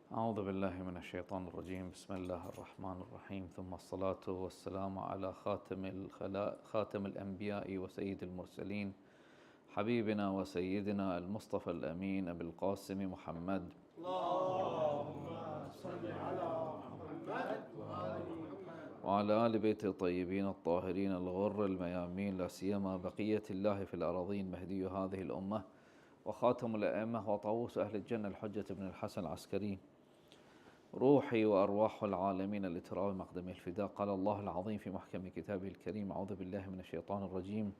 أعوذ بالله من الشيطان الرجيم. بسم الله الرحمن الرحيم. ثم الصلاة والسلام على خاتم الأنبياء وسيد المرسلين حبيبنا وسيدنا المصطفى الأمين أبي القاسم محمد. اللهم صل على محمد وعلى آل بيت الطيبين الطاهرين الغر الميامين، لا سيما بقية الله في الأراضين، مهدي هذه الأمة وخاتم الأئمة وطاووس أهل الجنة الحجة بن الحسن العسكري، روحي وأرواح العالمين لتراب مقدمه الفداء. قال الله العظيم في محكم كتابه الكريم: أعوذ بالله من الشيطان الرجيم.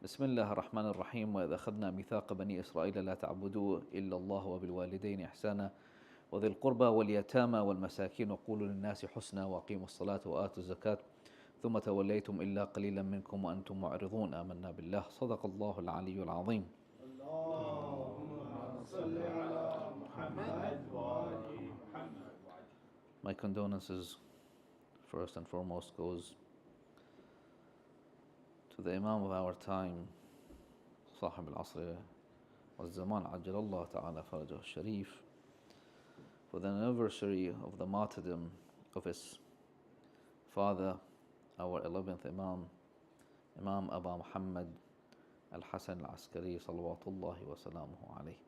بسم الله الرحمن الرحيم. وإذ أخذنا ميثاق بني إسرائيل لا تعبدوا إلا الله وبالوالدين إحسانا وذي القربى واليتامى والمساكين وقولوا للناس حسنا وأقيموا الصلاة وآتوا الزكاة ثم توليتم إلا قليلا منكم وأنتم معرضون. آمنا بالله. صدق الله العلي العظيم. اللهم صل على محمد وآل محمد. My condolences first and foremost goes to the Imam of our time, صاحب العصر والزمان عجل الله تعالى فرجه الشريف, for the anniversary of the martyrdom of his father, our 11th Imam, Imam Abu Mohammad Al-Hasan Al-Askari salawatullahi wa salamuhu alayhi.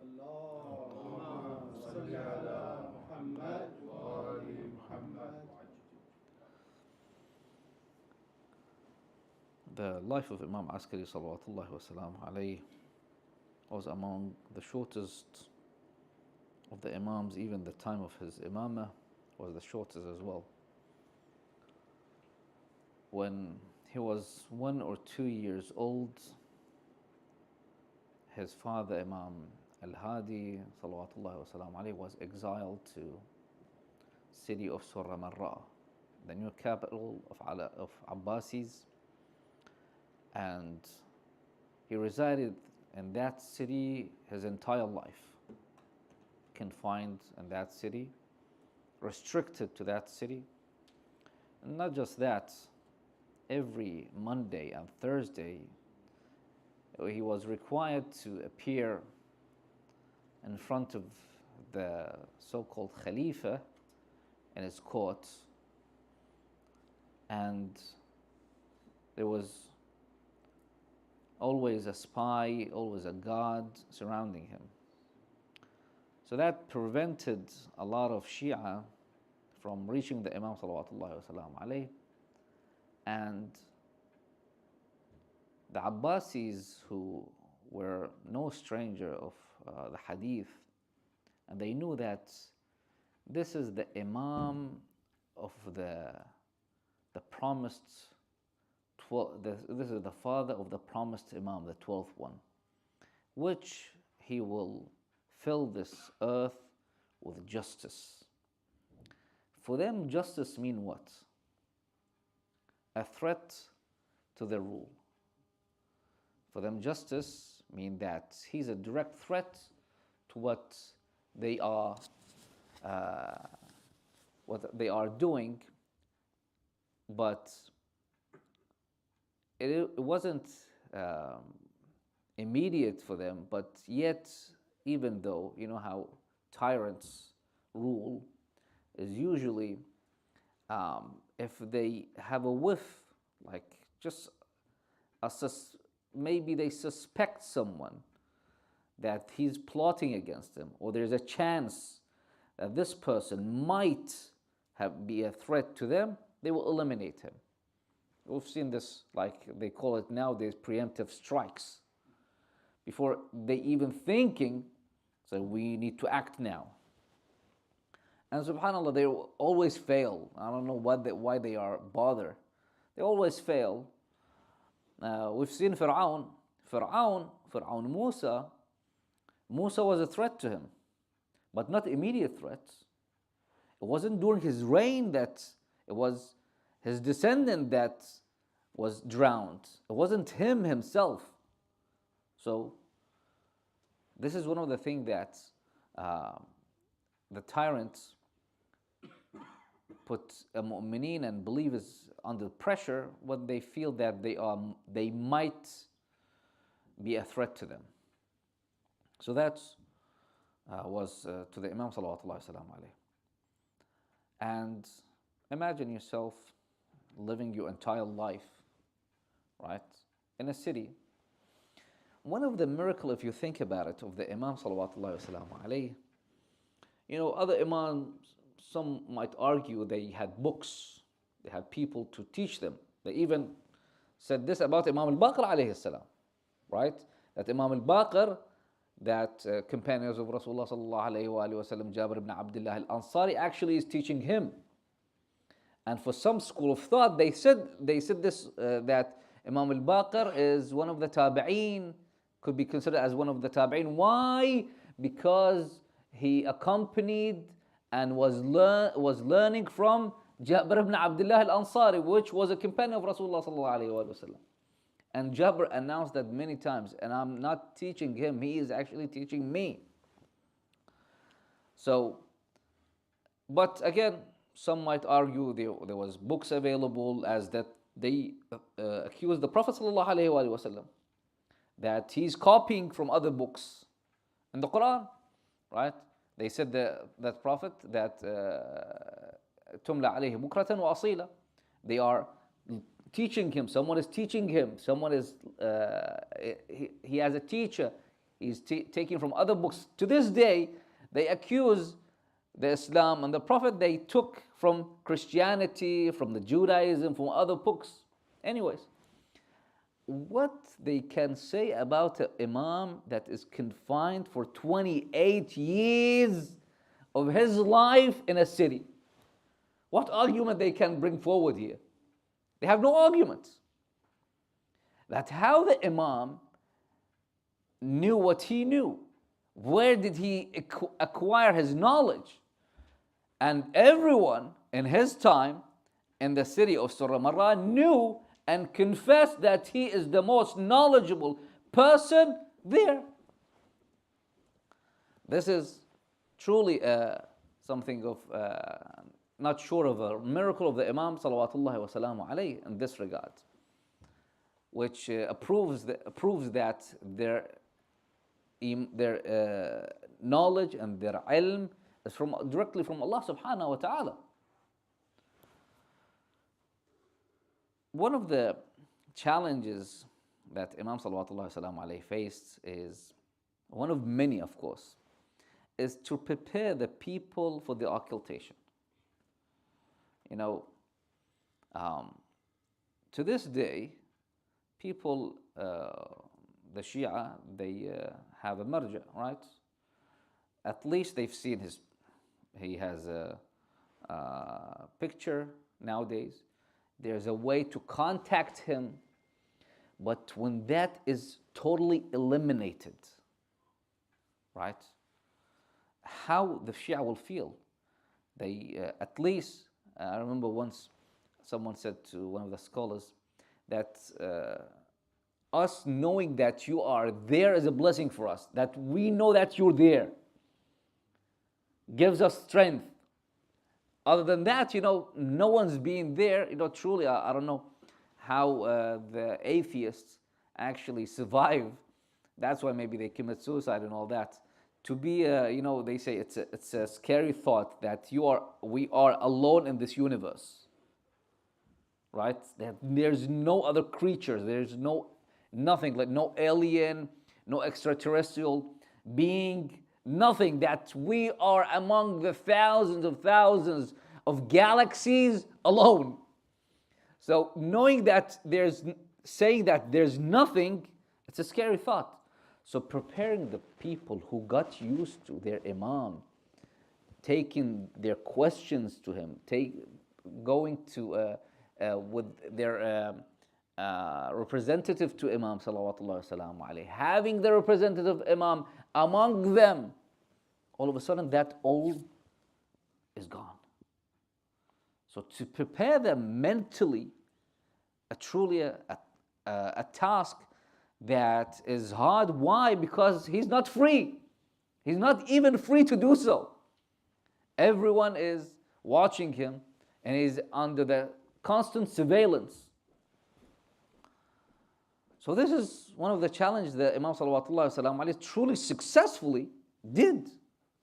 اللهم صل على محمد وآل محمد. The life of Imam Askari salawatullahi wa salamuhu alayhi was among the shortest of the Imams. Even the time of his Imamah was the shortest as well. When he was 1 or 2 years old, his father Imam Al-Hadi salawatullahi wa salam alayhi was exiled to city of Surra Marra, the new capital of Abbasis, and he resided in that city his entire life, confined in that city, restricted to that city. And not just that, every Monday and Thursday he was required to appear in front of the so-called Khalifa in his court, and there was always a spy, always a guard surrounding him. So that prevented a lot of Shia from reaching the Imam salawatullahi wa salam alayhi. And the Abbasis, who were no stranger of the hadith, and they knew that this is the Imam of the promised, this is the father of the promised Imam, the 12th one, which he will fill this earth with justice. For them, justice means what? A threat to the rule. For them, justice means that he's a direct threat to what they are doing, but it wasn't immediate for them. But yet, even though you know how tyrants rule, is usually if they have a whiff, like just maybe they suspect someone that he's plotting against them, or there's a chance that this person might be a threat to them, they will eliminate him. We've seen this, like they call it nowadays, preemptive strikes. Before they even thinking, so we need to act now. And subhanAllah, they always fail. I don't know why they are bothered. They always fail. We've seen Fir'aun Musa. Musa was a threat to him, but not immediate threats. It wasn't during his reign that it was his descendant that was drowned. It wasn't him himself. So this is one of the things that the tyrants put mu'mineen and believers under pressure when they feel that they might be a threat to them. So that's was to the Imam salawatullahi wasalam alayhi. And imagine yourself living your entire life, right, in a city. One of the miracles, if you think about it, of the Imam salawatullahi wasalam alayhi, other Imams, some might argue they had books, they had people to teach them. They even said this about Imam Al-Baqir alayhi salam, right? That Imam Al-Baqir, that companions of Rasulullah sallallahu alayhi wa sallam, Jabir ibn Abdullah Al-Ansari, actually is teaching him. And for some school of thought, they said this, that Imam Al-Baqir is one of the tabi'een, could be considered as one of the tabi'een. Why? Because he accompanied and was learning from Jabir ibn Abdullah Al-Ansari, which was a companion of Rasulullah sallallahu alayhi wa sallam. And Jabir announced that many times, and I'm not teaching him, he is actually teaching me. So, but again, some might argue there was books available, as that they accused the Prophet sallallahu alayhi wa sallam that he's copying from other books in the Quran, right? They said that Prophet that tumla alayhi bukratan wa asila. They are teaching him. Someone is teaching him. Someone is he has a teacher. He's taking from other books. To this day, they accuse the Islam and the Prophet they took from Christianity, from the Judaism, from other books. Anyways, what they can say about an Imam that is confined for 28 years of his life in a city? What argument they can bring forward here? They have no argument. That how the Imam knew what he knew. Where did he acquire his knowledge? And everyone in his time in the city of Surah Marra knew and confessed that he is the most knowledgeable person there. This is truly something of, not sure of a miracle of the Imam salawatullahi wa salamu alayhi in this regard, which proves that their knowledge and their ilm is directly from Allah subhanahu wa ta'ala. One of the challenges that Imam salawatullahi wa salamu alayhi faced is, one of many of course, is to prepare the people for the occultation. To this day, people, the Shia, they have a marja, right? At least they've seen he has a picture nowadays. There's a way to contact him, but when that is totally eliminated, right? How the Shia will feel. They, at least, I remember once someone said to one of the scholars that us knowing that you are there is a blessing for us, that we know that you're there, gives us strength. Other than that, no one's being there. Truly, I don't know how the atheists actually survive. That's why maybe they commit suicide and all that. To be, they say it's a scary thought that we are alone in this universe, right? That there's no other creatures, there's nothing, like no alien, no extraterrestrial being, nothing, that we are among the thousands of galaxies alone. So knowing that saying that there's nothing, it's a scary thought. So preparing the people who got used to their Imam, taking their questions to him, going to with their representative to Imam salawatullahi wasalamu alayhi, having the representative Imam among them, all of a sudden that all is gone. So to prepare them mentally, truly a task that is hard. Why? Because he's not free. He's not even free to do so. Everyone is watching him and he's under the constant surveillance. So this is one of the challenges that Imam salawatullahi wasalam alayhi truly successfully did.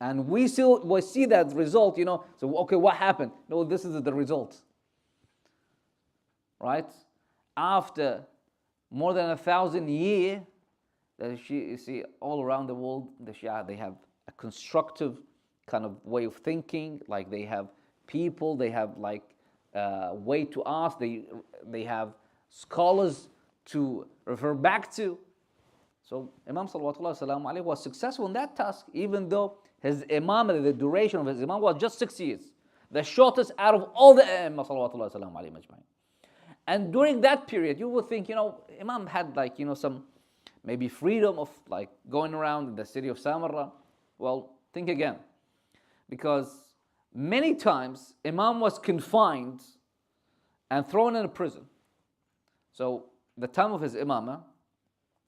And we see that result, So, okay, what happened? No, this is the result. Right? After more than 1,000 years, you see all around the world, the Shia, they have a constructive kind of way of thinking. Like they have people, they have like way to ask, they have scholars to refer back to. So Imam Salawatullah Salam alayhi was successful in that task, even though his Imam, the duration of his Imam was just 6 years. The shortest out of all the Imam Salawatullah Salam alayhi majma'in. And during that period, you would think, Imam had like, some maybe freedom of like going around in the city of Samarra. Well, think again. Because many times Imam was confined and thrown in a prison. So the time of his Imamah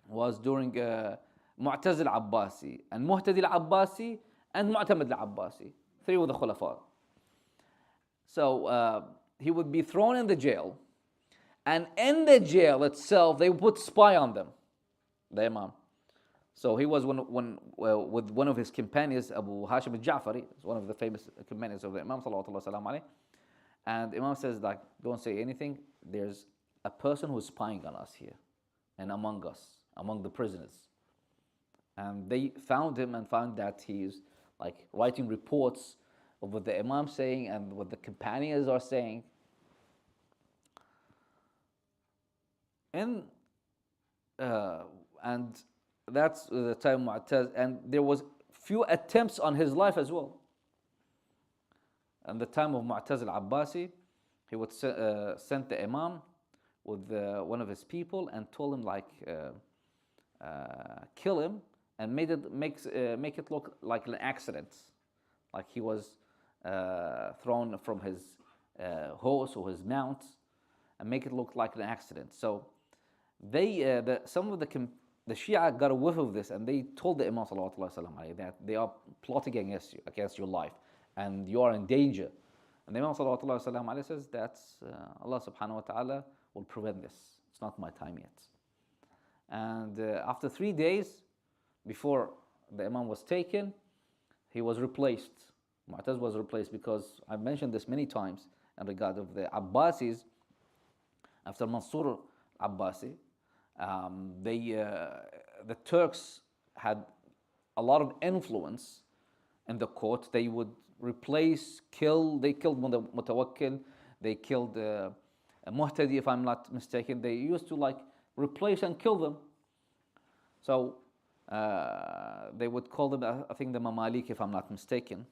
was during Mu'taz al-Abbasi and Muhtadi al-Abbasi and Mu'tamad al-Abbasi. 3 of the Khulafa. So he would be thrown in the jail. And in the jail itself, they would put spy on them, the Imam. So he was with one of his companions, Abu Hashim al-Ja'fari, one of the famous companions of the Imam Salawatullah Salam alayhi. And Imam says, like, don't say anything. There's a person who's spying on us here and among us, among the prisoners. And they found him and found that he's like writing reports of what the Imam is saying and what the companions are saying. And that's the time Mu'taz, and there was few attempts on his life as well. And the time of Mu'taz al-Abbasi, he would send the Imam with one of his people and told him like kill him and make it look like an accident, like he was thrown from his horse or his mount, and make it look like an accident. So some of the Shia got a whiff of this, and they told the Imam Salawatullah Salam alayhi that they are plotting against your life, and you are in danger. And the Imam Salawatullah Salam alayhi says that Allah Subhanahu wa Taala will prevent this. It's not my time yet. And after 3 days, before the Imam was taken, he was replaced. Mu'taz was replaced because I've mentioned this many times in regard of the Abbasis. After Mansur Abbasi, the Turks had a lot of influence in the court. They would they killed Mutawakkil, they killed Muhtadi, if I'm not mistaken. They used to like replace and kill them. So they would call them, I think, the Mamalik, if I'm not mistaken.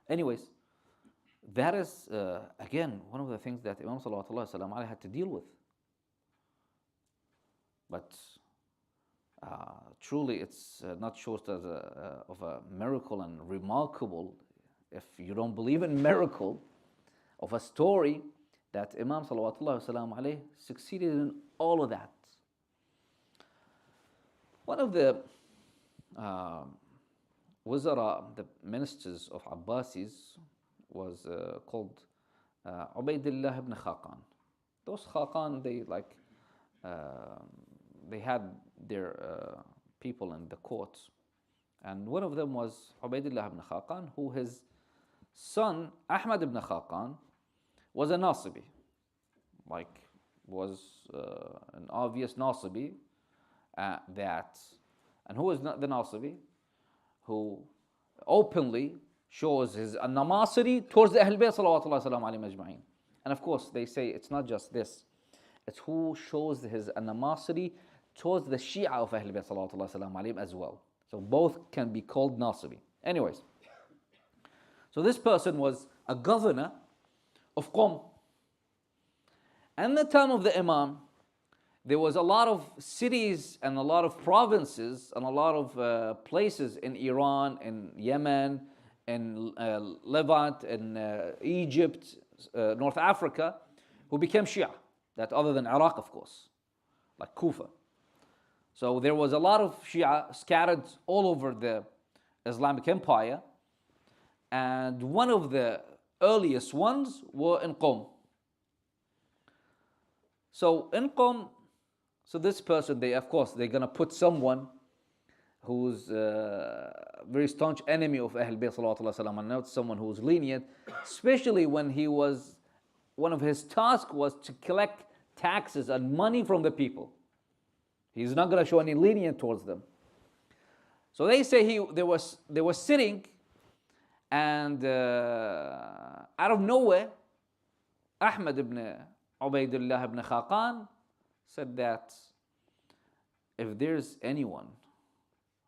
Anyways, that is, again, one of the things that Imam Salawatullah Salam alayhi had to deal with. But truly, it's not short of a miracle and remarkable, if you don't believe in miracle, of a story that Imam Salawatullah Salam alayhi succeeded in all of that. One of the Wazara, the ministers of Abbasis, was called Ubaydullah ibn Khaqan. Those Khaqan, they had their people in the court, and one of them was Ubaydullah ibn Khaqan, who his son Ahmad ibn Khaqan was a Nasibi, was an obvious Nasibi, and who is not the Nasibi, who openly shows his animosity towards the Ahl Bayt salawatullah salam alayhim ajma'in. And of course, they say it's not just this, it's who shows his animosity towards the Shia of Ahl Bayt salawatullah salam alayhim as well. So both can be called Nasibi. Anyways, so this person was a governor of Qom. And the time of the Imam, there was a lot of cities and a lot of provinces and a lot of places in Iran, in Yemen, in Levant, in Egypt, North Africa, who became Shia. That other than Iraq, of course, like Kufa. So there was a lot of Shia scattered all over the Islamic Empire, and one of the earliest ones were in Qom. So in Qom, so this person, they're going to put someone who's very staunch enemy of Ahl Bayt sallallahu alaihi wasallam, and not someone who's lenient, especially when one of his tasks was to collect taxes and money from the people. He's not going to show any lenience towards them. So they say they were sitting, and out of nowhere, Ahmad ibn Ubaidullah ibn Khaqan said that if there's anyone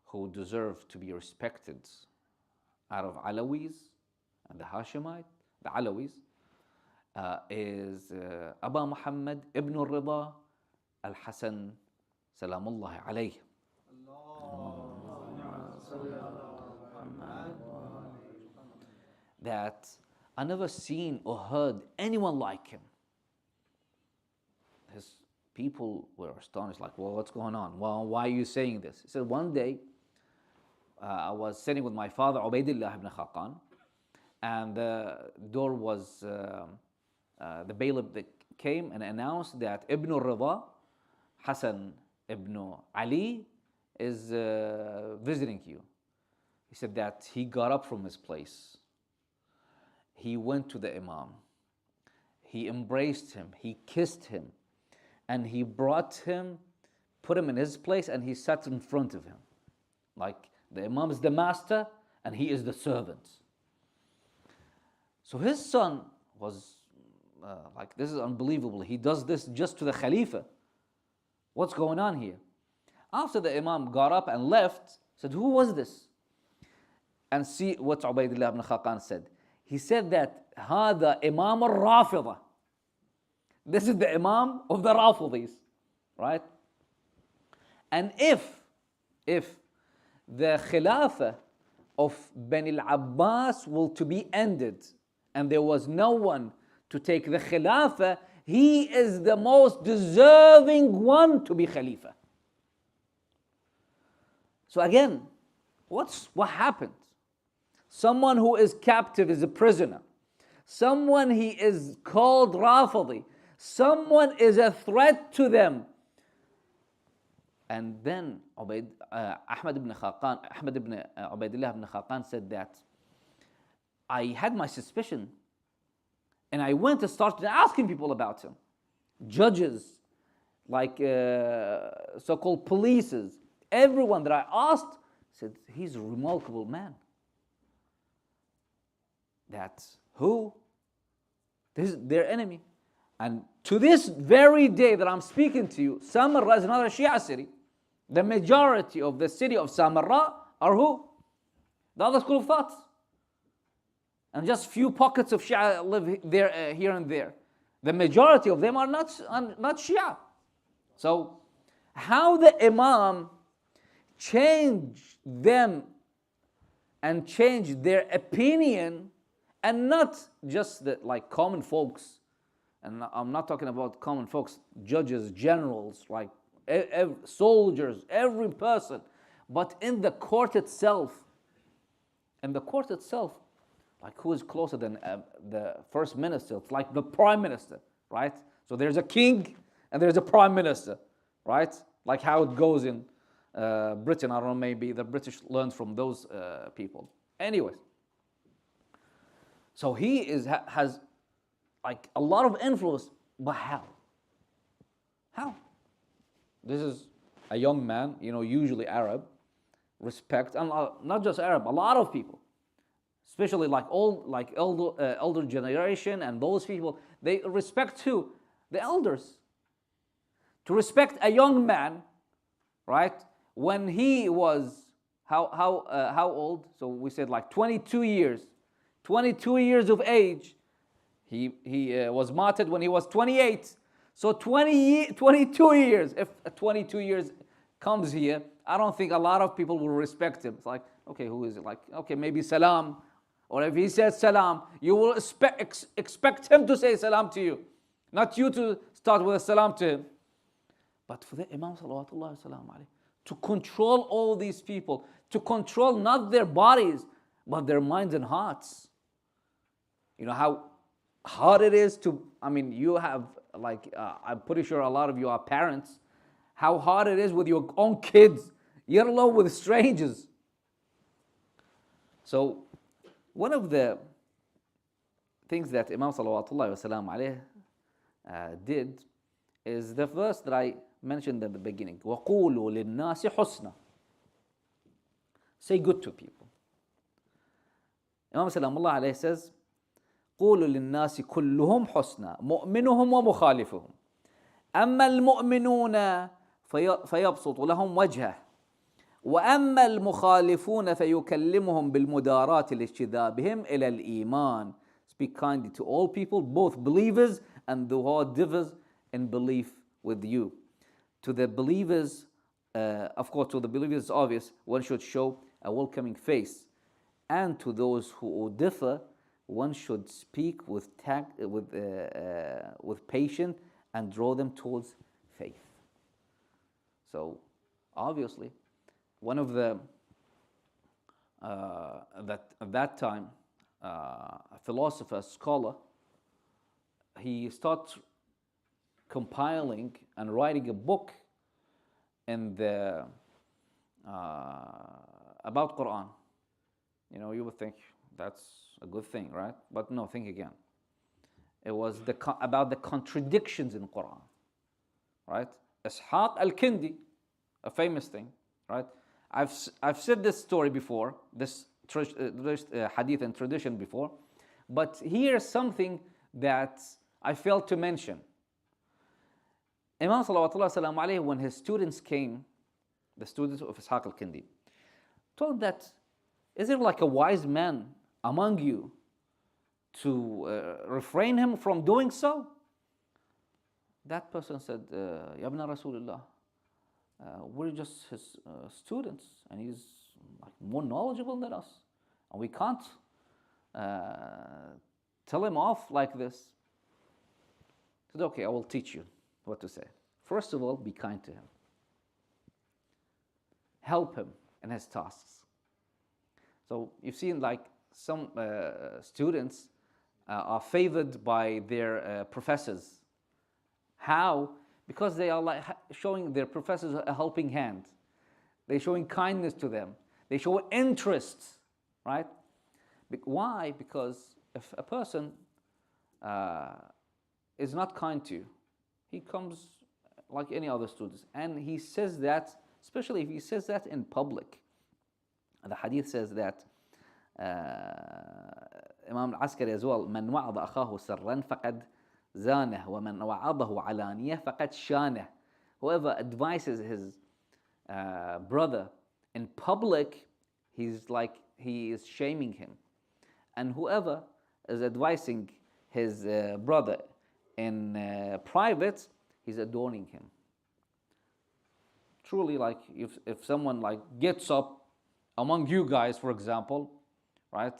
who deserves to be respected out of Alawis and the Hashemite, the Alawis, is Aba Muhammad ibn al-Rida al-Hasan Salamullahi alayhi. That I never seen or heard anyone like him. His people were astonished, like, well, what's going on? Well, why are you saying this? He said, one day, I was sitting with my father, Ubaidullah ibn Khaqan, and the door was, the bailiff that came and announced that Ibn al-Rida, Hassan ibn Ali, is visiting you. He said that he got up from his place. He went to the Imam. He embraced him. He kissed him. And he brought him, put him in his place, and he sat in front of him. Like the Imam is the master and he is the servant. So his son was like, this is unbelievable. He does this just to the Khalifa. What's going on here? After the Imam got up and left, said, who was this? And see what Ubaidullah ibn Khaqan said. He said that هذا Imam al-Rafida. This is the Imam of the Rafidis, right? And if the Khilafah of Bani al-Abbas will to be ended and there was no one to take the Khilafah, he is the most deserving one to be Khalifa. So again, what happened? Someone who is captive is a prisoner. Someone he is called Rafidi. Someone is a threat to them. And then Ahmad ibn Ubaidullah ibn Khaqan said that I had my suspicion, and I went to start asking people about him. Judges, like so-called polices, everyone that I asked said, he's a remarkable man. That's who? This is their enemy. And to this very day that I'm speaking to you, Samarra is another Shia city. The majority of the city of Samarra are who? The other school of thought. And just few pockets of Shia live there, here and there. The majority of them are not Shia. So, how the Imam changed them and changed their opinion, and not just like common folks. And I'm not talking about common folks, judges, generals, like soldiers, every person. But in the court itself, like who is closer than the first minister? It's like the prime minister, right? So there's a king and there's a prime minister, right? Like how it goes in Britain. I don't know, maybe the British learned from those people. Anyways, so he has like a lot of influence, but how? How? This is a young man, usually Arab, respect, and not just Arab, a lot of people, especially like elder generation and those people, they respect who? The elders. To respect a young man, right? When he was how old? So we said like 22 years. 22 years of age. He was martyred when he was 28. So 22 years. If 22 years comes here, I don't think a lot of people will respect him. It's like, okay, who is it? Like, okay, maybe salam. Or if he says salam, you will expect him to say salam to you. Not you to start with a salam to him. But for the Imam salawatullah salam alayhi, to control all these people, to control not their bodies, but their minds and hearts. You know how hard it is to, you have, like, I'm pretty sure a lot of you are parents, how hard it is with your own kids. You're alone with strangers. So, one of the things that Imam Salawatullah Wasalam alayh did is the verse that I mentioned at the beginning. وَقُولُوا لِلنَّاسِ حُسْنًا. Say good to people. Imam Salamullah alayhi says, قُولُوا لِلنَّاسِ كُلُّهُمْ حُسْنًا مُؤْمِنُهُم وَمُخَالِفُهُم أما المؤمنون فيبسط لهم وجهه وأما المخالفون فيكلمهم بالمداراة لاجتذابهم إلى الإيمان. Speak kindly to all people, both believers and the who differs in belief with you. To the believers, of course, to the believers it's obvious, one should show a welcoming face. And to those who differ, one should speak with tact, with patience, and draw them towards faith. So, obviously, one of the at that time, a philosopher, scholar, he starts compiling and writing a book in the about Quran. You know, you would think that's a good thing, right? But no, think again. It was about the contradictions in Quran, right? Ishaq al-Kindi, a famous thing, right? I've said this story before, this hadith and tradition before, but here's something that I failed to mention. Imam Salawatullah Salam alayhi, when his students came, the students of Ishaq al-Kindi, told that, is there like a wise man among you to refrain him from doing so? That person said, Ya ibn Rasulullah, we're just his students, and he's like more knowledgeable than us, and we can't tell him off like this. He said, okay, I will teach you what to say. First of all, be kind to him. Help him in his tasks. So you've seen like some students are favored by their professors. How? Because they are like showing their professors a helping hand. They're showing kindness to them. They show interest, right? Why? Because if a person is not kind to you, he comes like any other students, and he says that, especially if he says that in public. The hadith says that Imam Al-Askari as well, من وعظ أخاه سرا فقد زانه ومن وعظه علانية فقد شانه. Whoever advises his brother in public, he's like, he is shaming him. And whoever is advising his brother in private, he's adorning him. Truly, like if someone like gets up among you guys, for example, right?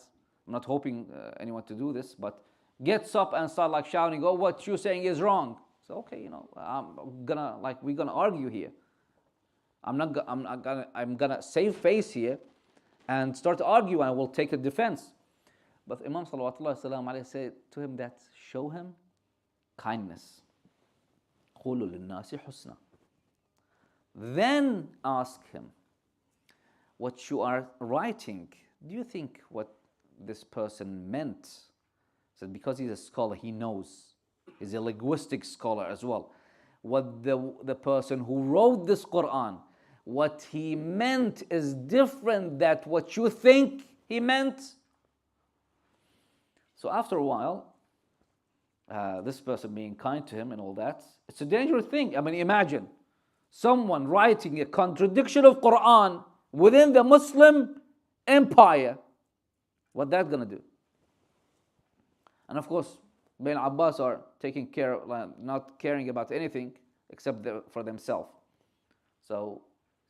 I'm not hoping anyone to do this, but gets up and start like shouting, "Oh, what you're saying is wrong." So okay, you know, we're gonna argue here. I'm gonna save face here and start to argue, and I will take a defense. But Imam Salawatullah Salam alayhi said to him that show him kindness. قُولُوا لِلنَّاسِ حُسْنًا. Then ask him, what you are writing, do you think what this person meant? So because he's a scholar, he knows. He's a linguistic scholar as well. What the person who wrote this Quran, what he meant is different than what you think he meant. So after a while, this person being kind to him and all that, it's a dangerous thing. I mean, imagine someone writing a contradiction of Quran within the Muslim empire. What that's gonna do? And of course, Bin Abbas are taking care, not caring about anything except for themselves. So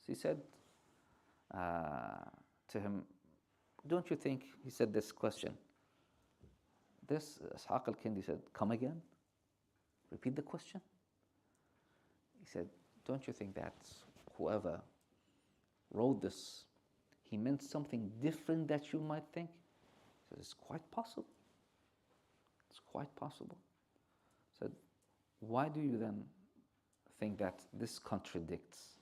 he said to him, don't you think, he said this question. This Ishaq al-Kindi said, come again? Repeat the question. He said, don't you think that whoever wrote this, he meant something different that you might think? He said, it's quite possible. It's quite possible. He said, why do you then think that this contradicts?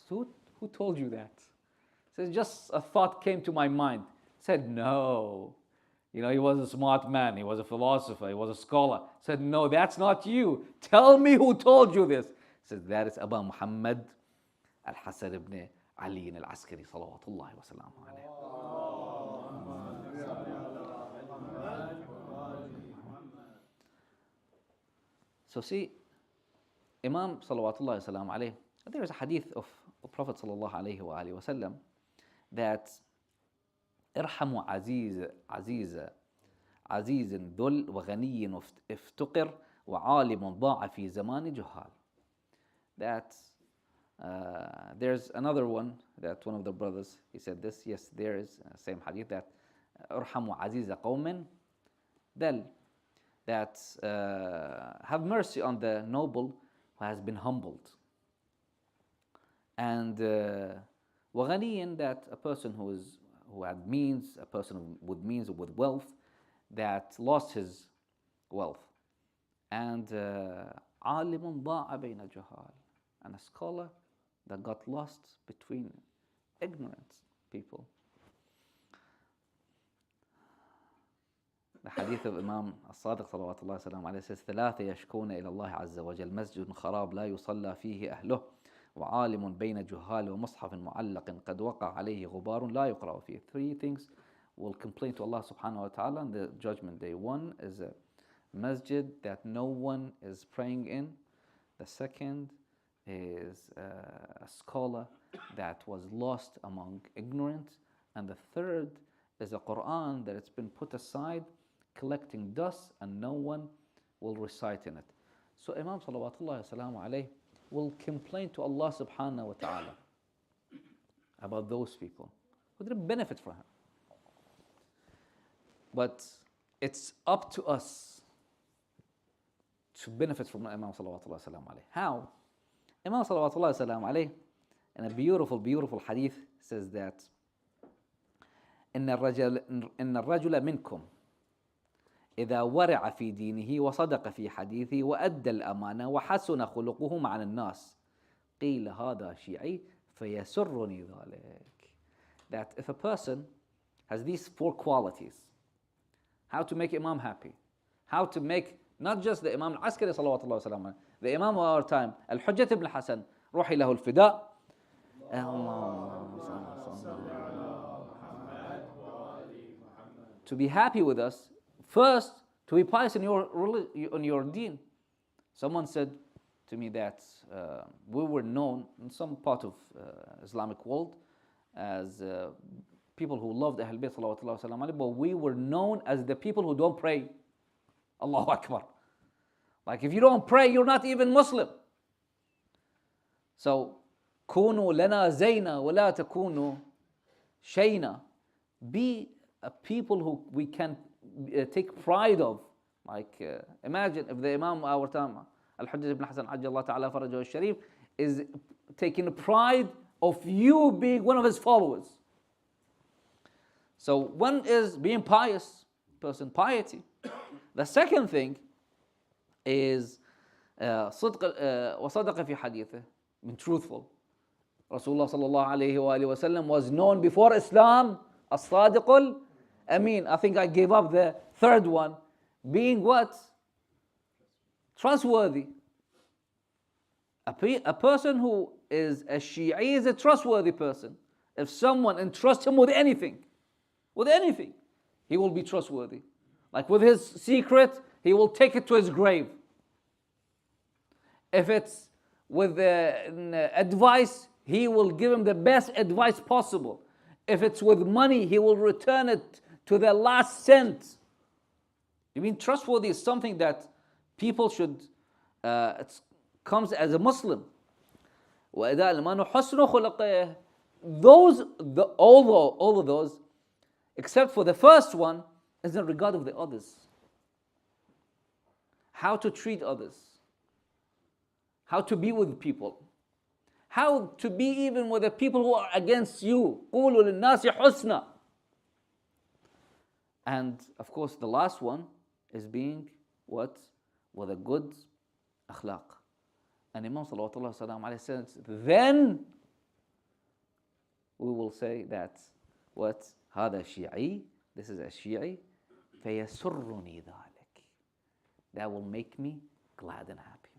Who told you that? He says, just a thought came to my mind. He said, no. He was a smart man. He was a philosopher. He was a scholar. He said, no, that's not you. Tell me who told you this. He says, that is Abu Muhammad Al-Hasan ibn Ali Al-Askari, salawatullahi wa salamu alayhi. So see, Imam salawatullahi wa salamu alayhi, there is a hadith of the Prophet sallallahu alayhi wa alihi wa sallam that ارحموا عزيز ذل وغني افتقر وعالم ضاع في زمان جهال. That there's another one that one of the brothers, he said this. Yes, there is same hadith that ارحموا عزيز قوم ذل, that have mercy on the noble who has been humbled, and وغني, that a person who had means, a person with means, with wealth, that lost his wealth, and عالم ضاع بين جهال, and a scholar that got lost between ignorant people. The hadith of Imam As-Sadiq salawatullahi wa sallam alayhi says, ثلاثة يشكون إلى الله عز وجل مسجد خراب لا يصلى فيه أهله وعالم بين جهال ومصحف معلق قد وقع عليه غبار لا يقرأ فيه. Three things will complain to Allah subhanahu wa ta'ala on the judgment day. One is a masjid that no one is praying in. The second is a scholar that was lost among ignorance. And the third is a Quran that it's been put aside, collecting dust, and no one will recite in it. So Imam salawatullahi wa salamu alayhi will complain to Allah subhanahu wa ta'ala about those people who didn't benefit from him. But it's up to us to benefit from Imam salawatullahi wa salamu alayhi. How? Imam salawatullahi wa salamu alayhi, in a beautiful, beautiful hadith, says that إن الرجل منكم إذا ورع في دينه وصدق في حديثه وأدى الأمانة وحسن خلقه مع الناس قيل هذا شيعي فيسرني ذلك. That if a person has these four qualities, how to make Imam happy, how to make not just the Imam Al-Askari صلوات الله وسلامه, the Imam of our time, Al-Hujjat ibn Hasan, روحي له الفداء, to be happy with us, first, to be pious in your deen. Someone said to me that we were known in some part of Islamic world as people who loved Ahl Bayt salawatullah wa salam alayhi, but we were known as the people who don't pray. Allahu Akbar. Like if you don't pray, you're not even Muslim. So, كونوا لنا زينا ولا تكونوا شينا. Be a people who we can take pride of. Like imagine if the Imam of our time, Al-Hujjat ibn Hasan Ajjallah Ta'ala Farajahu Al-Sharif, is taking pride of you being one of his followers. So one is being pious, person, piety. The second thing is صدق وصدق في حديثه, being truthful. Rasulullah sallallahu alayhi wa sallam was known before Islam as-Sadiq al-Amin. I think I gave up the third one, being what? Trustworthy. A person who is a Shi'i is a trustworthy person. If someone entrusts him with anything, he will be trustworthy. Like with his secret, he will take it to his grave. If it's with advice, he will give him the best advice possible. If it's with money, he will return it to the last cent. I mean, trustworthy is something that people should, it comes as a Muslim. All of those, except for the first one, is in regard of the others. How to treat others. How to be with people. How to be even with the people who are against you. قُولُوا لِلنَّاسِ حُسْنًا. And of course the last one is being what? With a good akhlaq. And Imam sallallahu alayhi wa sallam says, then we will say that what هذا شيعي, this is a Shi'i, فيسرني ذلك, that will make me glad and happy.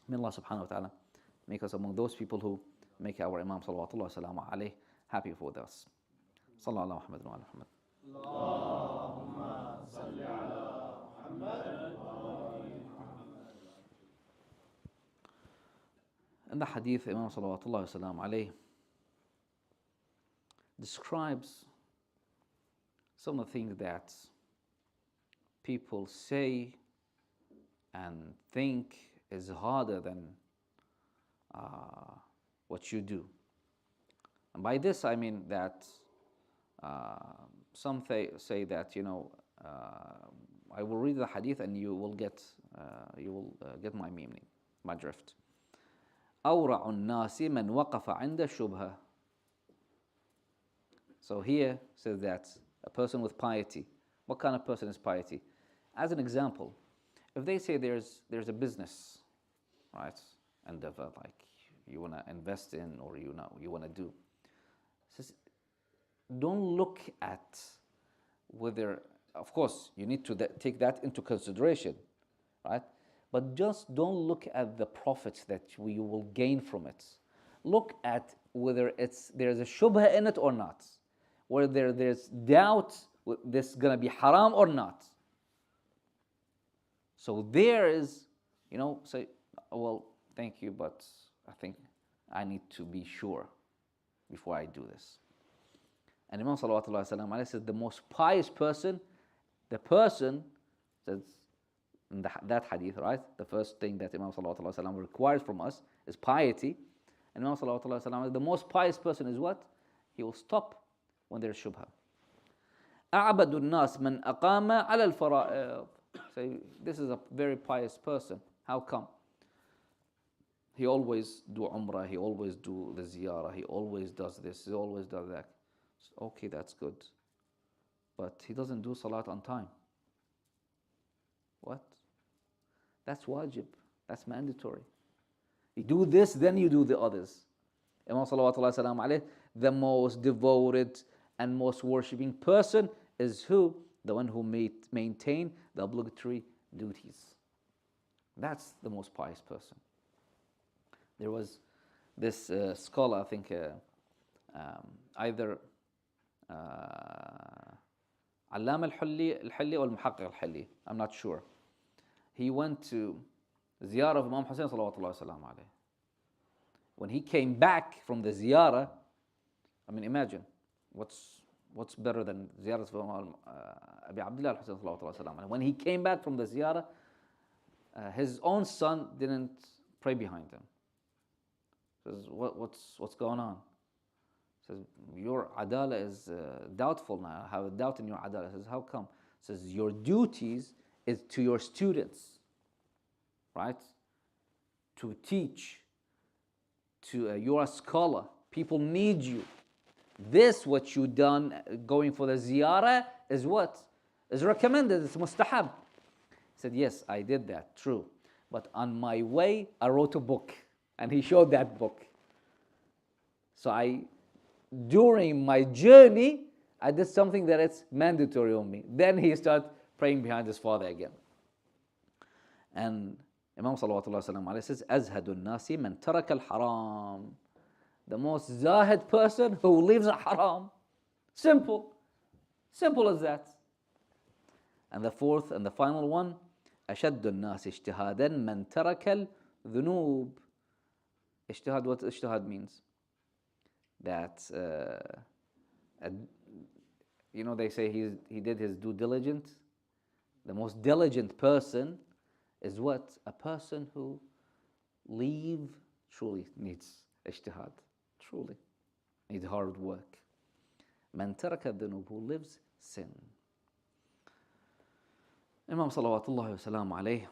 May Allah subhanahu wa ta'ala make us among those people who make our Imam salawatullah wa salamu alayhi happy with us. Sallallahu ala Muhammad wa ala Muhammad. Allahumma salli ala Muhammad wa ala Muhammad. In the hadith, Imam salawatullah wa salamu alayhi describes some of the things that people say and think is harder than what you do. And by this I mean that some say that, I will read the hadith and you will get my meaning, my drift. أورع الناس من وقف عند الشبهة. So here says that a person with piety. What kind of person is piety? As an example, if they say there's a business, right, endeavor, like you want to invest in or you want to do, says, don't look at whether, of course, you need to take that into consideration, right? But just don't look at the profits that you will gain from it. Look at whether there's a shubha in it or not, whether there's doubt this is going to be haram or not. So there is, say, well, thank you, but I think I need to be sure before I do this. And Imam sallallahu alaihi wasallam says the most pious person, the person says in that hadith, right? The first thing that Imam sallallahu alaihi wasallam requires from us is piety. And Imam sallallahu alaihi wasallam, the most pious person is what? He will stop when there's shubha. أعبد الناس من أقام على الفرائض. Say, this is a very pious person. How come? He always do umrah, he always do the ziyarah, he always does this, he always does that. So, okay, that's good. But he doesn't do salat on time. What? That's wajib. That's mandatory. You do this, then you do the others. Imam salawatullah salam alayhi, the most devoted and most worshipping person is who? The one who maintain the obligatory duties. That's the most pious person. There was this scholar, I think, either Allama al-Hilli or al-Muhaqqiq al-Hilli, I'm not sure. He went to ziyarah of Imam Hasan salawatullah salam alayhi. When he came back from the ziyarah, I mean, imagine, what's better than ziyarah of Imam Abi Abdullah al-Hasan salawatullah salam alayhi. When he came back from the ziyarah, his own son didn't pray behind him. Says, what's going on? Says, your adala is doubtful now. I have a doubt in your adala. Says, how come? Says, your duties is to your students, right? To teach. You're a scholar. People need you. This, what you done, going for the ziyarah, is what? Is recommended. It's mustahab. He said, yes, I did that, true. But on my way, I wrote a book. And he showed that book. So during my journey, I did something that it's mandatory on me. Then he started praying behind his father again. And Imam salawatullah salam alayhi says, Azhadun nasi man taraka al-haram. The most zahid person who leaves a haram. Simple. Simple as that. And the fourth and the final one, Ashaddun nasi ijtihadan man taraka al-dhunub. Ijtihad, what ijtihad means? That, they say he did his due diligence. The most diligent person is what? A person who truly needs ijtihad. Truly needs hard work. Man taraka dhunub, who lives sin. Imam salawatullahi wa salam alayhi,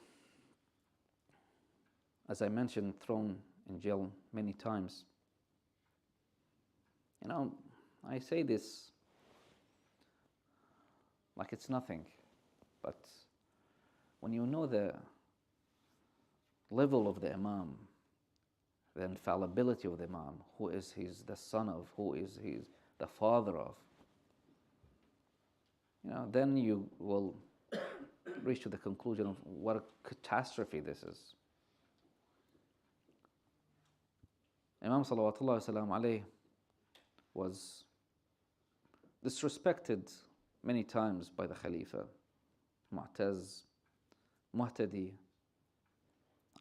as I mentioned, thrown in jail many times. I say this like it's nothing, but when you know the level of the Imam, the infallibility of the Imam, who is he's the son of, who is he's the father of, then you will reach to the conclusion of what a catastrophe this is. Imam salawatullah salam alayhi was disrespected many times by the Khalifa, Mu'taz, Muhtadi,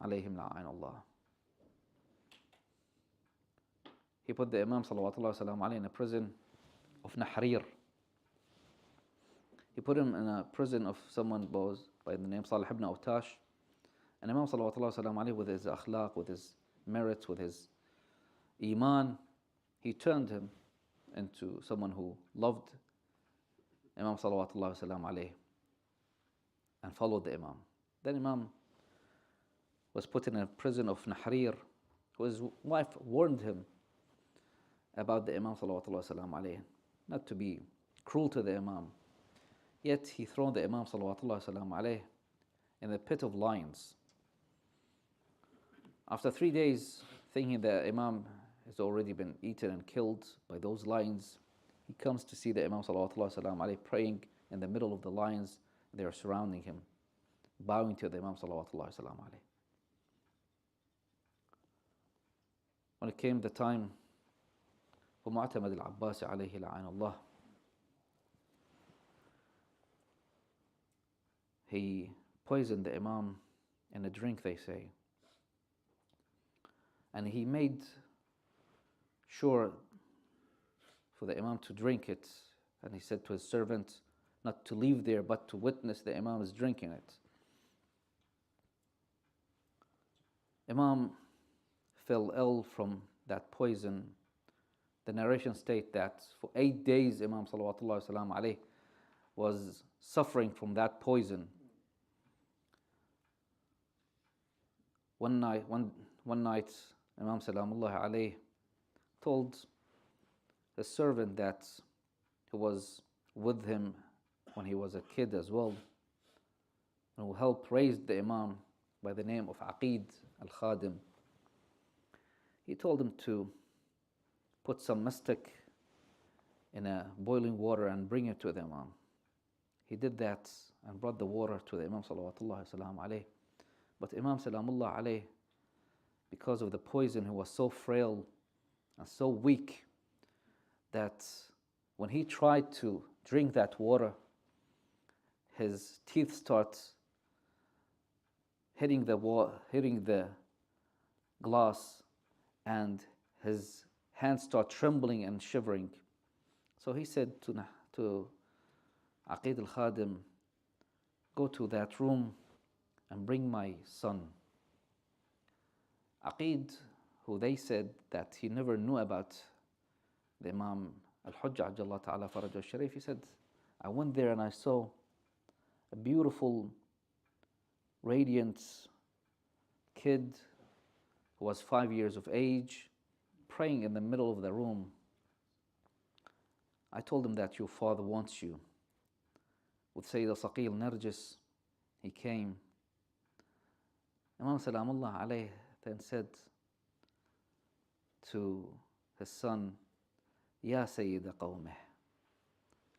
alayhim la'an Allah. He put the Imam salawatullah salam alayhi in a prison of Nahrir. He put him in a prison of someone by the name Salih ibn Awtash. And Imam salawatullah salam alayhi, with his akhlaq, with his merits, with his iman, he turned him into someone who loved Imam salawatullah salam alayhi and followed the Imam. Then Imam was put in a prison of Nahrir. His wife warned him about the Imam salawatullah salam alayhi, not to be cruel to the Imam. Yet he thrown the Imam salawatullah salam alayhi in the pit of lions. After 3 days, thinking the Imam has already been eaten and killed by those lions, he comes to see the Imam salawatullah salam alayhi praying in the middle of the lions. They are surrounding him, bowing to the Imam salawatullah salam alayhi. When it came the time for Mu'tamad al-Abbasi alayhi la'an Allah, he poisoned the Imam in a drink, they say. And he made sure for the Imam to drink it. And he said to his servant not to leave there, but to witness the Imam is drinking it. Imam fell ill from that poison. The narration states that for 8 days, Imam salawatullah salam alayhi was suffering from that poison. One night, Imam salamullah alayhi told the servant that he was with him when he was a kid as well, and who helped raise the Imam by the name of Aqid al-Khadim. He told him to put some mastic in a boiling water and bring it to the Imam. He did that and brought the water to the Imam salawatullah salam alayhi. But Imam salamullah alayhi, because of the poison, he was so frail and so weak that when he tried to drink that water, his teeth start hitting the glass, and his hands start trembling and shivering. So he said to Aqid al-Khadim, go to that room and bring my son. Aqid, who they said that he never knew about the Imam al-Hujjah Ajjallah Ta'ala Faraj al-Sharif, he said, I went there and I saw a beautiful, radiant kid who was 5 years of age, praying in the middle of the room. I told him that your father wants you. With Sayyida Saqil Narjis, he came. Imam Salamullah alayhi then said to his son, Ya Sayyida Qawmih,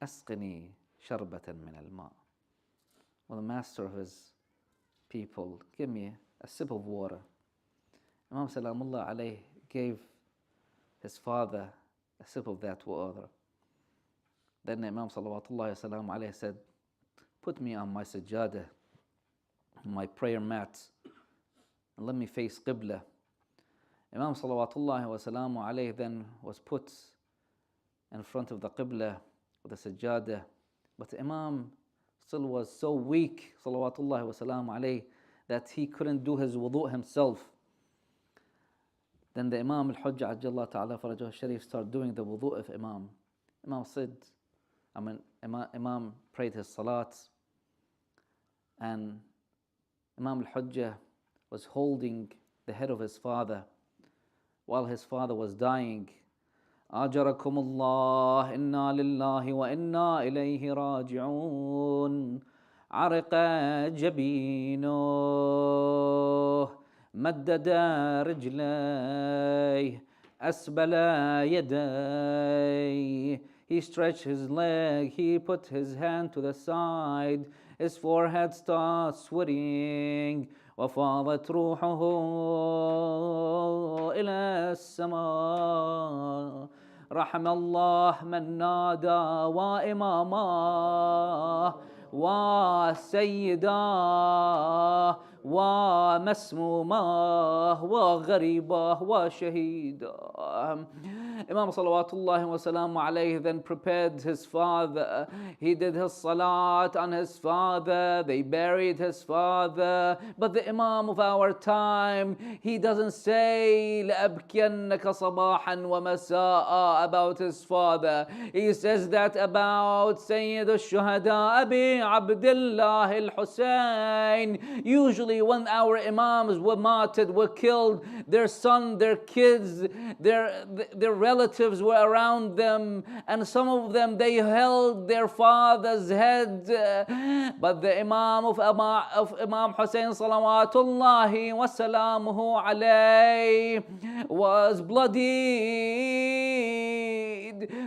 Asqini sharbatan min al-ma. Well, the master of his people, give me a sip of water. Imam Salamullah alayhi gave his father a sip of that water. Then Imam Salawatullah salam alayhi said, put me on my sajjadah, my prayer mat, and let me face Qibla. Imam Salawatullah wa salamu alayhi then was put in front of the Qibla with the sajjadah. But the Imam still was so weak, Salawatullah wa salamu alayhi, that he couldn't do his wudu himself. Then the Imam al-Hujjah Ajjallah Ta'ala Faraj al-Sharif started doing the wudu of Imam. Imam prayed his salat, and Imam al-Hujjah was holding the head of his father while his father was dying. Ajarakum Allah, inna lillahi wa inna ilayhi raji'un. Ariqa jabino, مدد رجليه أسبل يديه. He stretched his leg, he put his hand to the side, his forehead starts sweating. وفاضت روحه إلى السماء. رحم الله من نادى وإماماه وسيداه ومسموماه وغريباه وشهيداه. Imam Salawatullahi wa salamu alayhi then prepared his father. He did his salat on his father. They buried his father. But the Imam of our time, he doesn't say لأبكينك صباحا ومساء about his father. He says that about Sayyid al-Shuhada Abi Abdullah al-Hussein. Usually when our Imams were martyred, were killed, their son, their kids, their relatives were around them, and some of them, they held their father's head. But the Imam of Imam Hussein salawatullahi wa salamuhu alayhi was bloodied,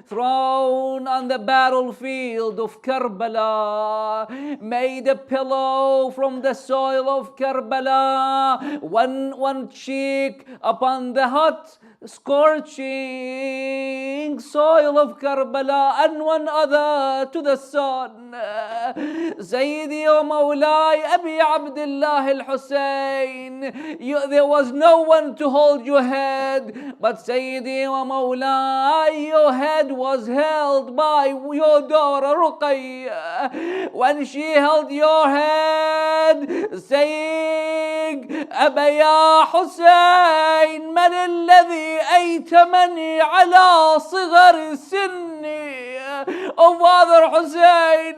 thrown on the battlefield of Karbala, made a pillow from the soil of Karbala, one cheek upon the hot scorching soil of Karbala and one other to the sun. Sayyidi wa Mawlai Abi Abdullah al-Hussein, there was no one to hold your head, but Sayyidi wa Mawlai, your head was held by your daughter Ruqayya. When she held your head, saying, Abaya Hussein, man alladhi أيتمني على صغر Sunni. Oh Father Hussein,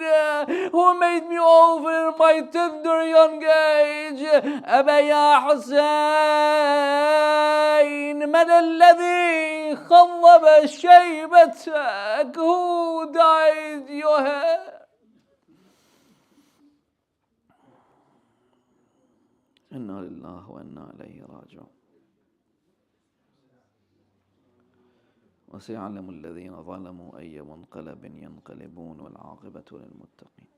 who made me over in my tender young age. أبا يا حسين من الذي خضب شيبتك? Who dyed your hair? إنا لله وإنا إليه راجعون. وسيعلم الذين ظلموا أي منقلب ينقلبون والعاقبة للمتقين.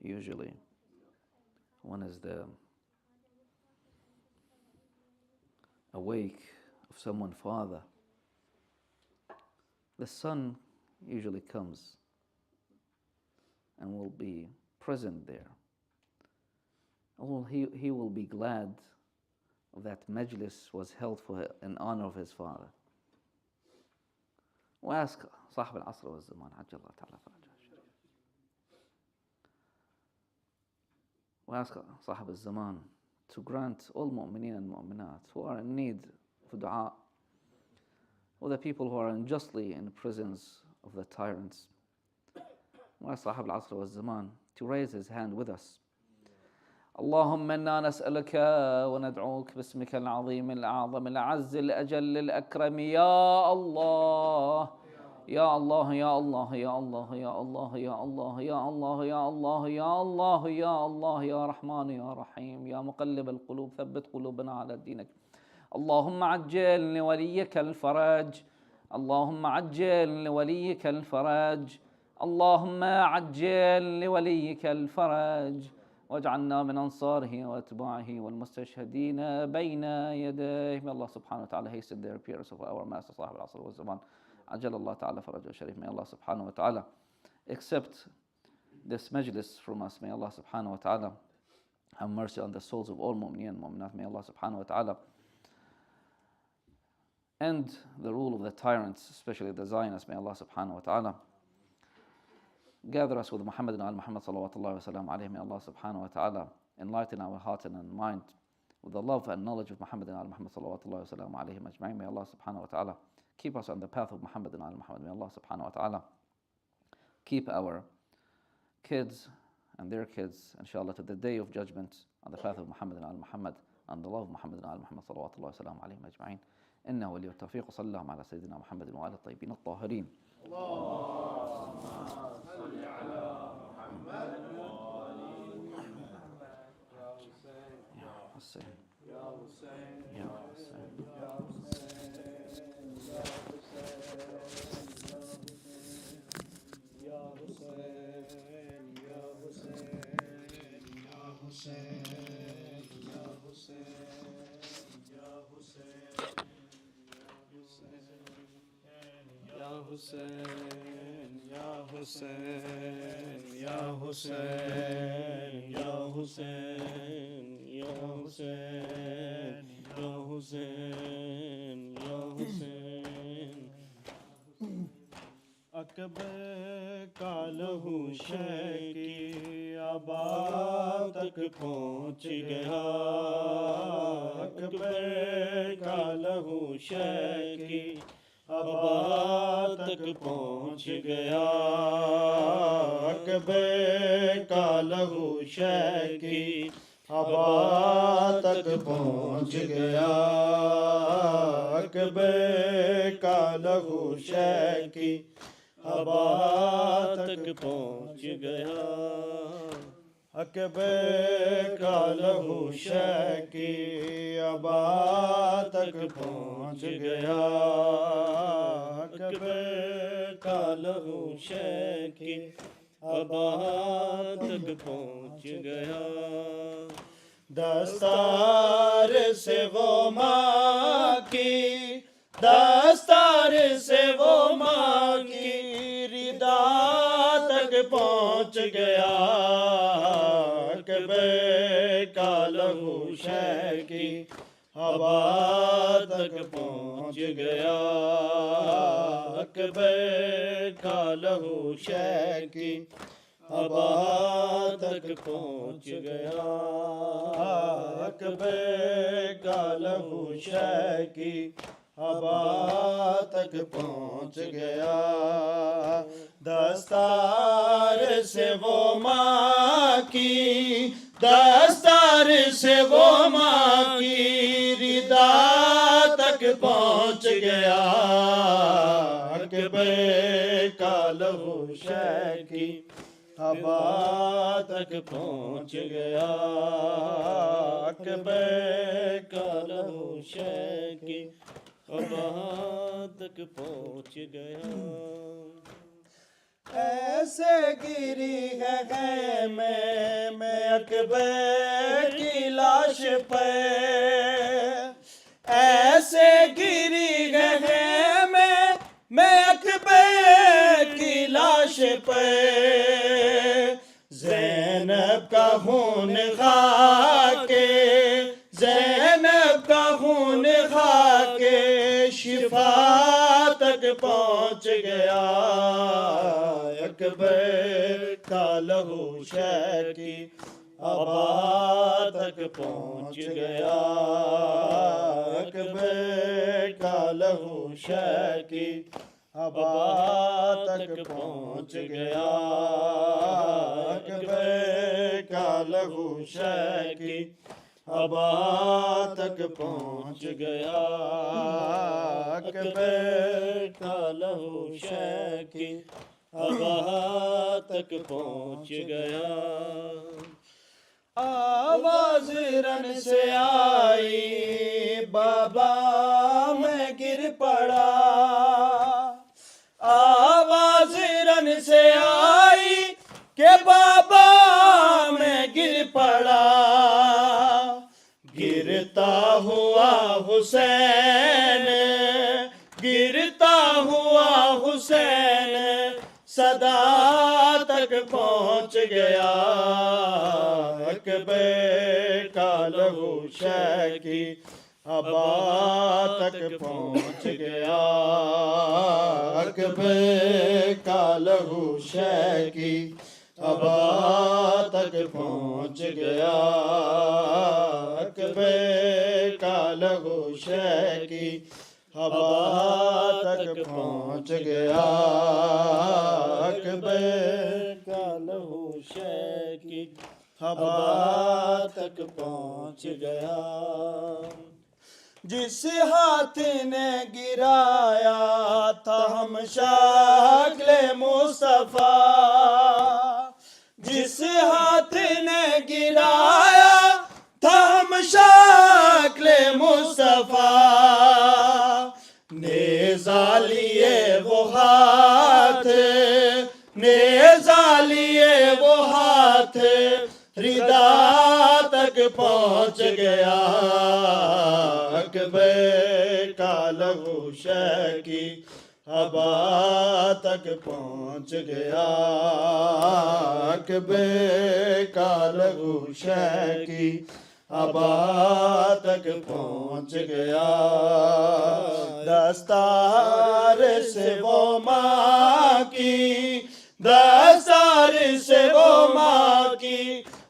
Usually, one is the awake of someone's father. The son usually comes and will be present there. He will be glad that majlis was held for in honor of his father. وأسك صاحب العصر والزمان عجل الله تعالى فرجه الشريف. وأسك صاحب الزمان to grant all mu'mineen and mu'minat who are in need of dua, or the people who are unjustly in the prisons of the tyrants. وأسك صاحب العصر والزمان to raise his hand with us. اللهم إنا نسألك وندعوك باسمك العظيم الأعظم الأعز الأجل الأكرم يا الله يا الله يا الله يا الله يا الله يا الله يا الله يا الله يا الله يا الله يا رحمن يا رحيم يا مقلب القلوب ثبت قلوبنا على دينك. اللهم عجل لوليك الفرج. اللهم عجل لوليك الفرج. اللهم عجل لوليك الفرج. واجعلنا من أنصاره وأتباعه والمستشهدين بين يديه. May Allah subhanahu wa ta'ala hasten the appearance of our master صاحب العصر والزمان عجل الله تعالى فرجه الشريف. May Allah subhanahu wa ta'ala accept this majlis from us. May Allah subhanahu wa ta'ala have mercy on the souls of all mu'mineen and mu'minat. May Allah subhanahu wa ta'ala end the rule of the tyrants, especially the Zionists. May Allah subhanahu wa ta'ala gather us with Muhammad Muhammad salawatullahi wa salam alayhi. May Allah subhanahu wa ta'ala enlighten our heart and mind with the love and knowledge of Muhammad Muhammad salawatullahi wa salam alayhi majma'in. May Allah subhanahu wa ta'ala keep us on the path of Muhammad Muhammad. May Allah subhanahu wa ta'ala keep our kids and their kids, inshallah, to the day of judgment on the path of Muhammad Muhammad, on the love of Muhammad Muhammad salawatullahi wa salam alayhi majma'in. إنه ولي التوفيق. صلى الله على سيدنا محمد وآله الطيبين الطاهرين. اللهم صل على محمد. حسین یا حسین یا حسین یا حسین یا حسین یا حسین یا حسین یا حسین یا حسین یا حسین یا حسین یا حسین یا حسین یا حسین یا حسین یا حسین اکبر کا لہو شے کی آبا تک پہنچ گیا اکبر کا لہو شے کی آبا تک پہنچ گیا اکبر کا لہو شے کی آبا تک پہنچ گیا اکبر کا لہو شے کی آبا تک پہنچ گیا اکبر کا لہو شے کی آبا تک پہنچ گیا اکبر کا لہو شے کی آبا تک پہنچ گیا دستار سے وہ ماں کی دستار سے وہ ماں کی ردا تک پہنچ گیا اکبر کا لہو شے کی آبا تک پہنچ گیا اکبر کا لہو شے کی آبا تک پہنچ گیا اکبر کا لہو شے کی آبا تک پہنچ گیا دستار سے وہ ماں کی دستار سے وہ ماں کی ردا تک پہنچ گیا اکبر کا لہو شے کی آبا تک پہنچ گیا اکبر کا لہو شے کی آبا تک پہنچ گیا ایسے گری ہے خیمے میں اکبر کی لاش پہ ایسے گری ہے خیمے میں اکبر کی لاش پہ زینب کا خون خاکے زینب کا خون خاکے شفا تک پہنچ گیا اکبر کا لہو شے کی آبا تک پہنچ گیا اکبر کا لہو شے کی آبا تک پہنچ گیا اکبر کا لہو شے کی آبا تک پہنچ گیا اکبر کا لہو شے کی آبا تک پہنچ گیا آواز رن سے آئی بابا میں گر پڑا آواز رن سے آئی کہ بابا میں گر پڑا گرتا ہوا حسین گرتا ہوا حسین صدا تک پہنچ گیا اکبر کا لہو شے کی آبا تک پہنچ گیا اکبر کا لہو شے کی آبا تک پہنچ گیا اکبر کا لہو شے کی آبا تک پہنچ گیا اکبر کا لہو شے کی آبا تک پہنچ گیا جس ہاتھ نے گرایا تھا ہم شکل مصطفیٰ جس ہاتھ نے گرایا تھا ہم شکل نیزہ لیے وہ ہاتھ ردا تک پہنچ گیا، عقبے کا لہو شے کی ابا تک پہنچ گیا، عقبے کا لہو شے کی ابا تک پہنچ گیا، دستار سے وہ ماں کی، دستار سے وہ ماں کی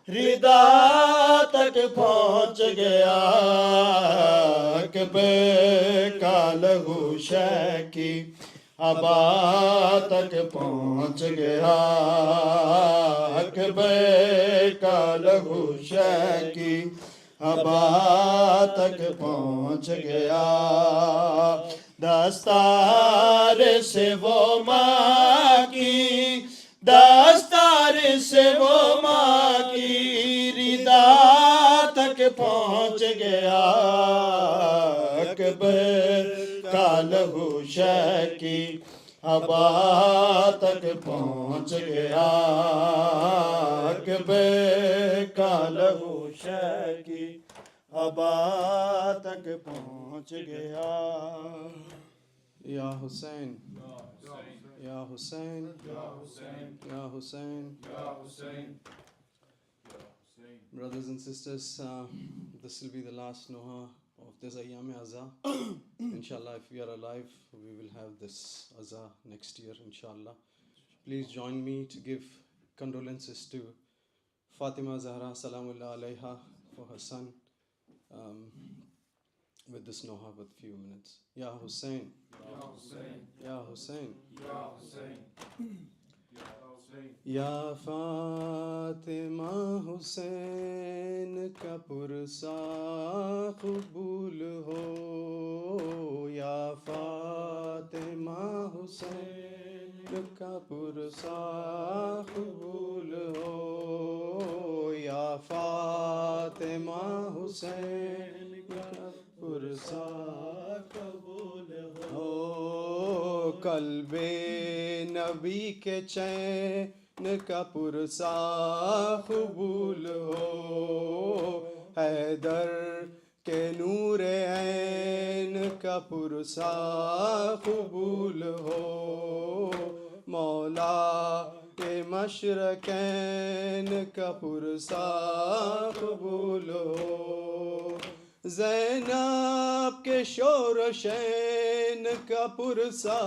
ردا تک پہنچ گیا، عقبے کا لہو شے کی ابا تک پہنچ گیا، عقبے کا لہو شے کی ابا تک پہنچ گیا، دستار سے وہ ماں کی، دستار سے وہ ماں کی ردا تک پہنچ گیا، عقبے کا لہو شے کی ابا تک پہنچ گیا، عقبے کا لہو شے کی ابا تک پہنچ گیا، یا حسین یا حسین یا حسین. Brothers and sisters, this will be the last Noha of this Ayyam Azha. Inshallah, if we are alive, we will have this Azha next year, inshallah. Please join me to give condolences to Fatima Zahra Salamullah Alaiha for her son with this Noha with few minutes. Ya Hussein, Ya Hussein, Ya Hussein, Ya Hussein, Ya Fatima Hussein ka pursa قبول ہو، یا فاطمہ حسین کا پرسا قبول ہو، یا فاطمہ حسین کا پرسا قبول ہو، قلب نبی کے چین کا پرسا قبول ہو، حیدر کے نور عین کا پرسا قبول ہو، مولا کے مشرقین کا پرسا قبول ہو، زینب کے شورشین کا پرسا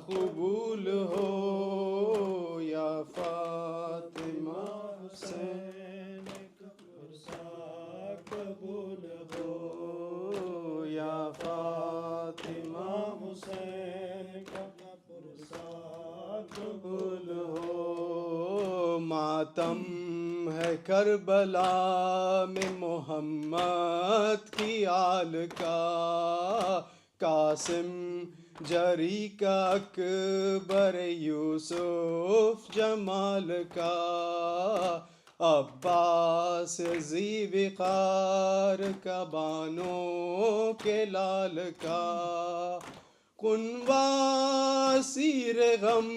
قبول ہو، یا فاطمہ حسین کا پرسا قبول ہو، یا فاطمہ حسین کا پرسا قبول ہو، ماتم ہے کربلا میں محمد کی آل کا، قاسم جری کا اکبر یوسف جمال کا، عباس ذی وقار کا بانوں کے لال کا، قنوا سیر غم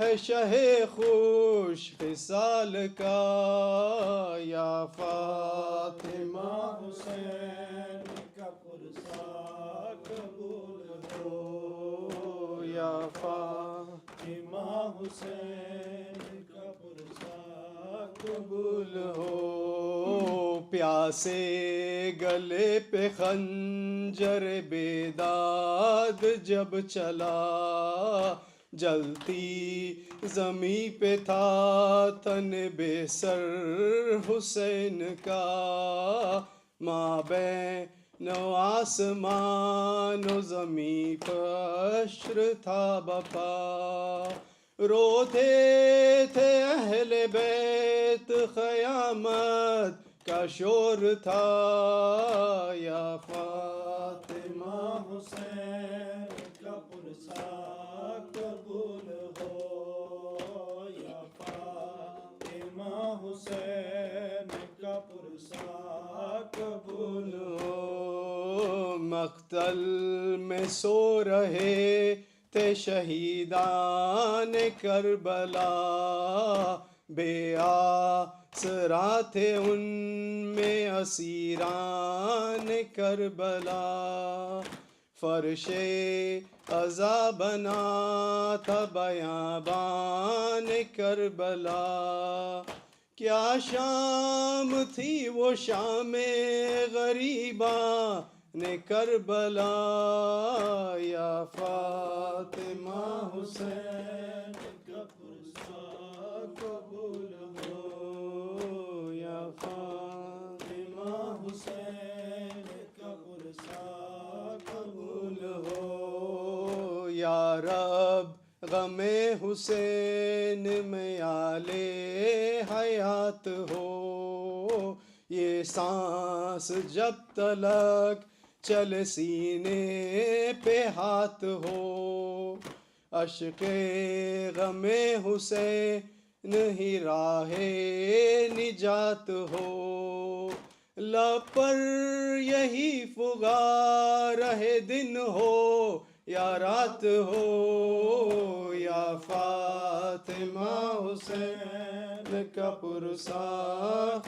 ہے شہ خوش خصال کا، یا فاطمہ حسین کا پرسا قبول ہو، یا فاطمہ حسین کا پرسا قبول ہو، پیاسے گلے پہ خنجر بیداد جب چلا، جلتی زمیں پہ تھا تن بے سر حسین کا، مابین آسمان و زمیں پشر تھا بپا، روتے تھے اہل بیت قیامت کا شور تھا، یا فاطمہ حسین کا پرسا قبول ہو، یا فاطمہ حسین کا پرسا قبول ہو، مقتل میں سو رہے تھے शहीदान करबला, बेआसरा थे उनमें असीरान करबला। फर्शे अज़ा बना था बयाबान करबला, क्या शाम थी वो शाम गरीबा ने करबला। या फातिमा हुसैन का पुरसा कबूल हो, या फातिमा हुसैन का पुरसा कबूल हो। या रब गमे हुसैन में आले हयात हो, ये सांस जब तलक चल सीने पे हाथ हो। अश्के गमे हुसैन ही राहे निजात हो, लब पर यही फुगार रहे दिन हो या रात हो। या फातिमा हुसैन का पुरसा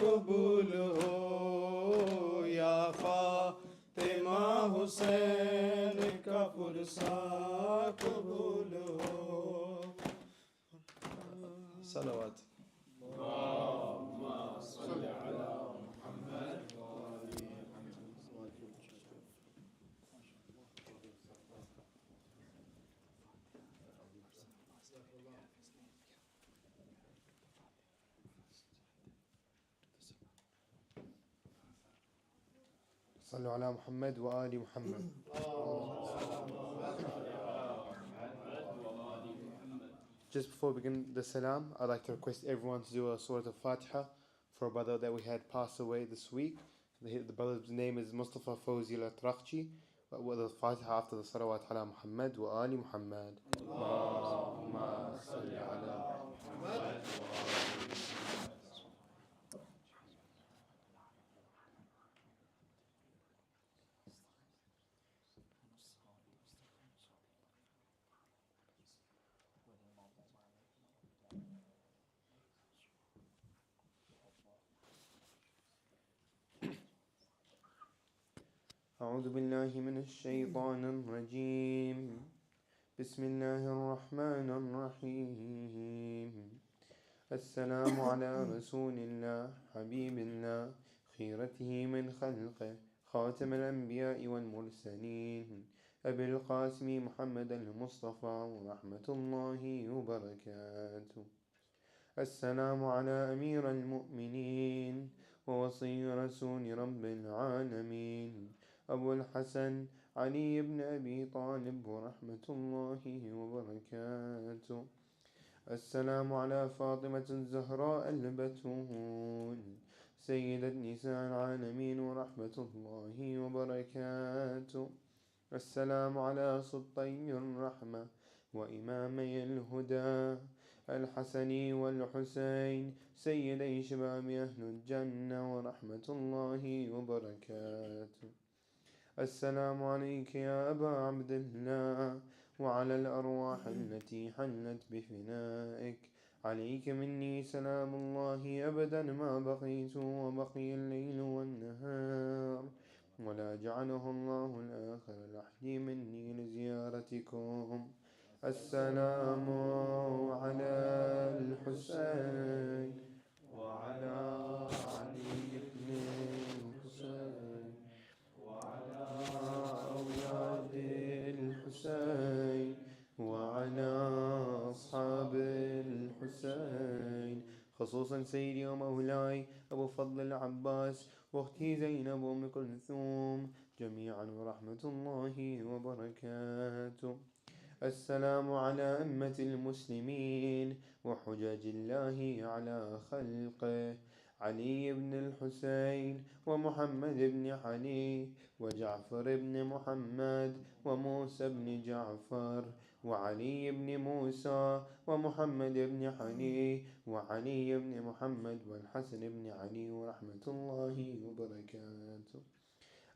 कबूल हो, या फातिमा हुसैन का पुरसा कबूल हो। सलावत। صلوا على محمد وآل محمد. Just before we begin the salam, I'd like to request everyone to do a Surah Al-Fatiha for a brother that we had passed away this week. The brother's name is Mustafa Fawzi Al-Atrakhchi. With the Fatiha after the Salawat ala Muhammad wa Ali Muhammad. Allahumma salli ala Muhammad. أعوذ بالله من الشيطان الرجيم. بسم الله الرحمن الرحيم. السلام على رسول الله حبيب الله خيرته من خلقه خاتم الأنبياء والمرسلين أبي القاسم محمد المصطفى ورحمة الله وبركاته. السلام على أمير المؤمنين ووصي رسول رب العالمين أبو الحسن علي بن أبي طالب ورحمة الله وبركاته. السلام على فاطمة الزهراء البتول سيدة نساء العالمين ورحمة الله وبركاته. السلام على سبطي الرحمة وإمامي الهدى الحسن والحسين سيدي شباب أهل الجنة ورحمة الله وبركاته. السلام عليك يا أبا عبد الله وعلى الأرواح التي حلت بفنائك. عليك مني سلام الله أبدا ما بقيت وبقي الليل والنهار، ولا جعله الله الآخر لحدي مني لزيارتكم. السلام على الحسين وعلى علي بن الحسين وعلى أولاد الحسين وعلى أصحاب الحسين، خصوصا سيدي ومولاي أبو فضل العباس وأختي زينب وأم كلثوم جميعا ورحمة الله وبركاته. السلام على أمة المسلمين وحجج الله على خلقه علي بن الحسين ومحمد بن علي وجعفر بن محمد وموسى بن جعفر وعلي بن موسى ومحمد بن علي وعلي بن محمد والحسن بن علي ورحمة الله وبركاته.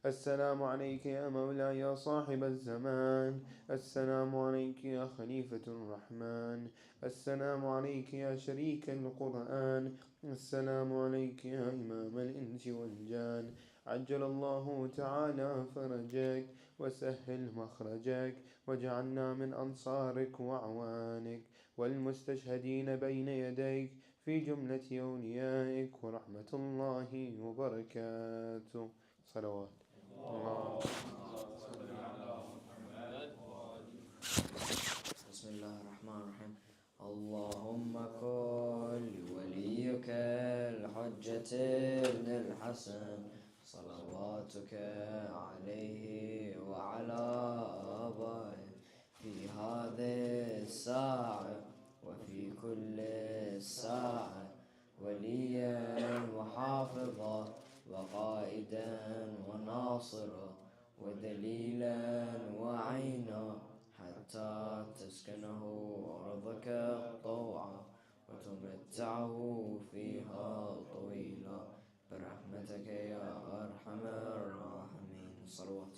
السلام عليك يا مولاي يا صاحب الزمان. السلام عليك يا خليفة الرحمن. السلام عليك يا شريك القرآن. السلام عليك يا إمام الإنس والجان. عجل الله تعالى فرجك وسهل مخرجك، واجعلنا من أنصارك وأعوانك والمستشهدين بين يديك في جملة أوليائك، ورحمة الله وبركاته. صلوات الله. بسم الله الرحمن الرحيم. اللهم كن لوليك الحجة ابن الحسن صلواتك عليه وعلى آبائه في هذه الساعة وفي كل الساعة وليا وحافظا وقائدا وناصرا ودليلا وعينا حتى تسكنه أرضك طوعا وتمتعه فيها طويلا برحمتك يا أرحم الراحمين. صلوات